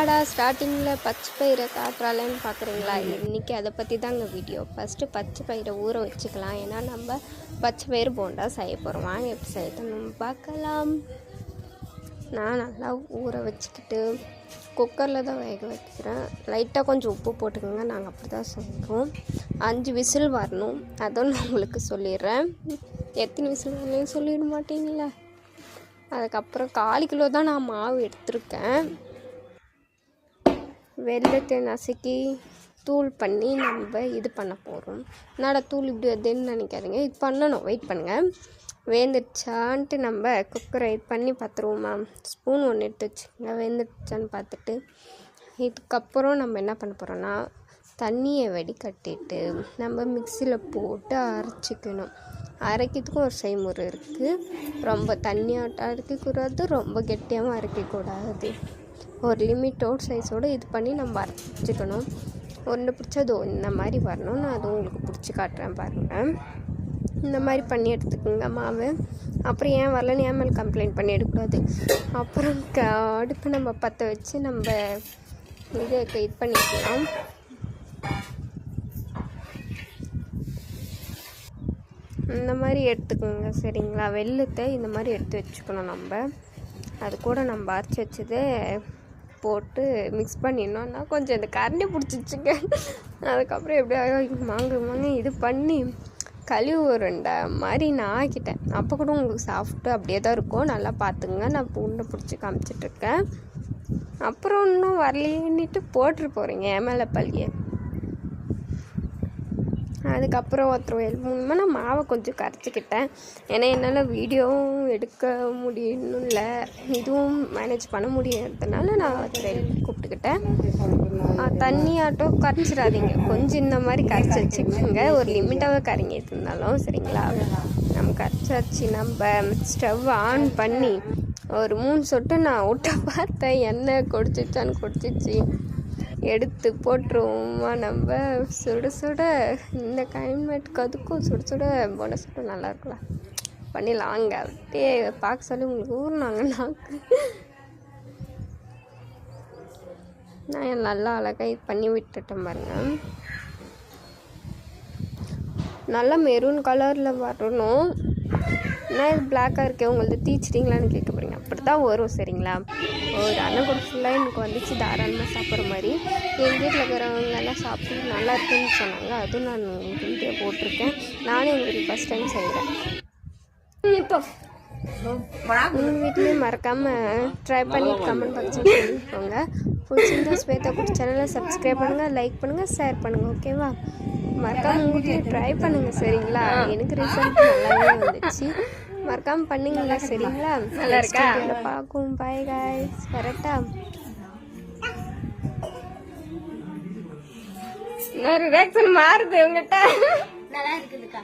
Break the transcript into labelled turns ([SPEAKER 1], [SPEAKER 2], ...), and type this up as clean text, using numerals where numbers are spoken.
[SPEAKER 1] என்னடா ஸ்டார்டிங்கில் பச்சை பயிரை காட்டுறாளேன்னு பார்க்குறீங்களா? இன்றைக்கி அதை பற்றி தாங்க வீடியோ. ஃபஸ்ட்டு பச்சை பயிரை ஊற வச்சுக்கலாம். ஏன்னா நம்ம பச்சை பயிறு போண்டா செய்ய போகிறோம். வாங்க எப்படி செய்யணும் பார்க்கலாம். நான் நல்லா ஊற வச்சுக்கிட்டு குக்கரில் தான் வேக வைக்கிறேன். லைட்டாக கொஞ்சம் உப்பு போட்டுக்கோங்க. நாங்கள் அப்படி தான் செய்வோம். 5 விசில் வரணும். அதுவும் நான் உங்களுக்கு சொல்லிடுறேன். எத்தனை விசில் வரணும்னு சொல்லிட மாட்டீங்களா? அதுக்கப்புறம் 1/4 கிலோ தான் நான் மாவு எடுத்திருக்கேன். வெள்ளத்தை நசுக்கி தூள் பண்ணி நம்ம இது பண்ண போகிறோம். என்னடா தூள் இப்படி வருதுன்னு நினைக்காதீங்க. இது பண்ணணும், வெயிட் பண்ணுங்கள். வேந்துடுச்சான்ட்டு நம்ம குக்கரை இது பண்ணி பார்த்துருவோமா. ஸ்பூன் 1 எடுத்து வச்சுக்கோங்க. வேந்துடுச்சான்னு பார்த்துட்டு இதுக்கப்புறம் நம்ம என்ன பண்ண போகிறோன்னா தண்ணியை வடிகட்டிட்டு நம்ம மிக்சியில் போட்டு அரைச்சிக்கணும். அரைக்கிறதுக்கும் ஒரு செய்முறை இருக்குது. ரொம்ப தண்ணியாட்டம் அரைக்கக்கூடாது, ரொம்ப கெட்டியாகவும் அரைக்கக்கூடாது. ஒரு லிமிட்டோட சைஸோடு இது பண்ணி நம்ம அரைச்சிக்கணும். ஒன்று பிடிச்சதோ இந்த மாதிரி வரணும். நான் அதுவும் உங்களுக்கு பிடிச்சி காட்டுறேன் பாருங்கள். இந்த மாதிரி பண்ணி எடுத்துக்கோங்க மாவு. அப்புறம் ஏன் வரலன்னு ஏன் மேலே கம்ப்ளைண்ட் பண்ணி எடுக்கக்கூடாது. அப்புறம் அடுப்பு நம்ம பற்ற வச்சு நம்ம இது பண்ணிக்கலாம். இந்த மாதிரி எடுத்துக்கோங்க சரிங்களா. வெள்ளத்தை இந்த மாதிரி எடுத்து வச்சுக்கணும். நம்ம அது கூட நம்ம அரைச்சி வச்சதை போட்டு மிக்ஸ் பண்ணிடணும்னா கொஞ்சம் இந்த கரண்டி பிடிச்சிச்சுங்க. அதுக்கப்புறம் எப்படியோ மாங்க இது பண்ணி கழுவு உருண்டை மாதிரி நான் ஆக்கிட்டேன். அப்போ கூட உங்களுக்கு சாஃப்ட்டு அப்படியே தான் இருக்கும். நல்லா பார்த்துங்க. நான் பூண்டை பிடிச்சி காமிச்சிட்ருக்கேன். அப்புறம் இன்னும் வரலேன்னுட்டு போட்டுட்டு போகிறீங்க என் மேலே பள்ளியை. அதுக்கப்புறம் ஒருத்தர் மூலமாக நான் மாவை கொஞ்சம் கரைச்சிக்கிட்டேன். ஏன்னா என்னால் வீடியோவும் எடுக்க முடியணும் இல்லை, இதுவும் மேனேஜ் பண்ண முடியாததுனால நான் ஒருத்தர் கூப்பிட்டுக்கிட்டேன். தண்ணி ஆட்டம் கரைச்சிடாதீங்க, கொஞ்சம் இந்த மாதிரி கரைச்சி வச்சுக்கோங்க. ஒரு லிமிட்டாக கரைங்கிட்டு இருந்தாலும் சரிங்களா. நம்ம கரைச்சாச்சு. நம்ம ஸ்டவ் ஆன் பண்ணி ஒரு 3 சொட்டு நான் விட்ட பார்த்தேன். எண்ணெய் கொடிச்சிச்சு எடுத்து போட்டுருவோமா. நம்ம சுட சுட இந்த கிளைமேட்டுக்கு அதுக்கும் சுட சுட போன சுட நல்லா இருக்கலாம். பண்ணிடலாம் வாங்க. அப்படியே பார்க்க சொல்லி உங்களுக்கு ஊறினாங்க நாக்கு. நான் நல்லா அழகாக இது பண்ணி விட்டுட்டேன் பாருங்க. நல்லா மெரூன் கலரில் வரணும். நான் இது பிளாக்காக இருக்கேன், உங்களுக்கு தீச்சிட்டிங்களான்னு கேட்க போகிறீங்க. அப்படி தான் வரும் சரிங்களா. ஒரு அண்ணன் கூட ஃபுல்லாக எனக்கு வந்துச்சு தாராளமாக சாப்பிட்ற மாதிரி. எங்கள் வீட்டில் இருக்கிறவங்க எல்லாம் சாப்பிட்டு நல்லா இருக்குன்னு சொன்னாங்க. அதுவும் நான் உங்களுக்கு வீடியோ போட்டிருக்கேன். நானும் எங்கள் வீட்டில் ஃபஸ்ட் டைம் செய்கிறேன். இப்போ உங்கள் வீட்லேயும் மறக்காமல் ட்ரை பண்ணி கமெண்ட் பாக்ஸில் சொல்லிக்கோங்க. பிடிச்சிருந்தா ஸ்வேதா குட்டி சேனலை சப்ஸ்கிரைப் பண்ணுங்கள், லைக் பண்ணுங்கள், ஷேர் பண்ணுங்கள். ஓகேவா? மறக்காமல் உங்கள் வீட்டில் ட்ரை பண்ணுங்கள் சரிங்களா. எனக்கு ரிசல்ட் நல்லாவே வந்துச்சு. மறக்காமல் பண்ணுங்களா சரிங்களா. நல்லா இருக்கா பார்க்கும். Bye guys. கரெக்டா இன்னொரு ரியாக்ஷன் மாறுது உங்கள்கிட்ட. நல்லா இருக்குதுக்கா.